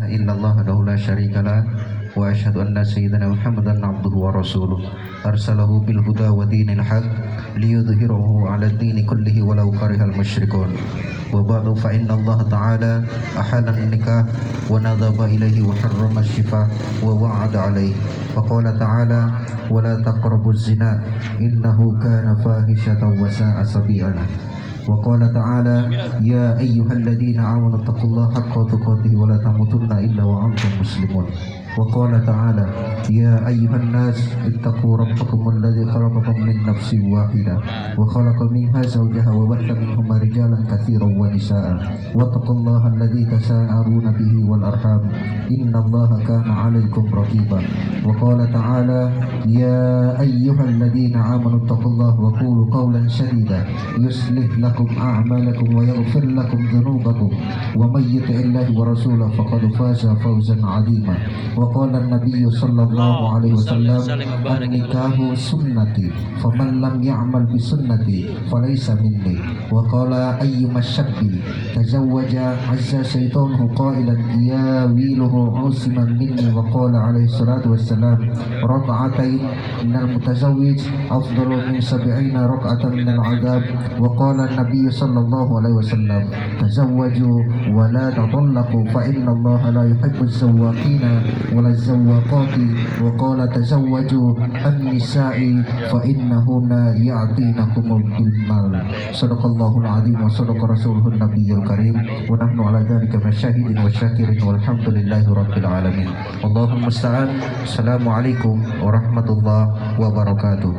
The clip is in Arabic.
إلا الله وحده لا شريك له وأشهد أن سيدنا محمدا عبده ورسوله أرسله بالهدى ودين الحق ليظهره على الدين كله ولو كره المشركون وبعد فإن الله تعالى أحل النكاح ونظب إليه وحرم الشفاء ووعد عليه فقال تعالى ولا تقربوا الزنا إنه كان فاحشة وساء سبيلا وقال تعالى يا أيها الذين آمنوا اتقوا الله حق تقاته ولا تموتن إلا وأنتم مسلمون وقال تعالى يا أيها الناس اتقوا ربكم الذي خلقكم من نفس واحدة وخلق منها زوجها وبث منهما رجالا كثيرا ونساء واتقوا الله الذي تساءلون به والأرحام إن الله كان عليكم رقيبا وقال تعالى يا أيها الذين آمنوا اتقوا الله وقولوا قولا سديدا يصلح لكم أعمالكم ويغفر لكم ذنوبكم ومن يطع الله ورسوله فقد فاز فوزا عظيما وقال النبي صلى الله عليه وسلم النكاح سنتي فمن لم يعمل بسنتي فليس مني وقال أيما الشاب تزوج عز شيطانه قائلا يا ويله عاصما مني وقال عليه الصلاة والسلام ركعتين من المتزوج أفضل من 70 ركعة من العذاب وقال النبي صلى الله عليه وسلم تزوجوا ولا تطلقوا فإن الله لا يحب الزواقين ولا الزواقات وقال تزوجوا النساء فإنهن يعطينكم بالمال صدق الله العظيم وصدق رسوله النبي الكريم ونحن على ذلك من الشاهدين والشاكرين والحمد لله رب العالمين اللهم المستعان السلام عليكم ورحمة الله وبركاته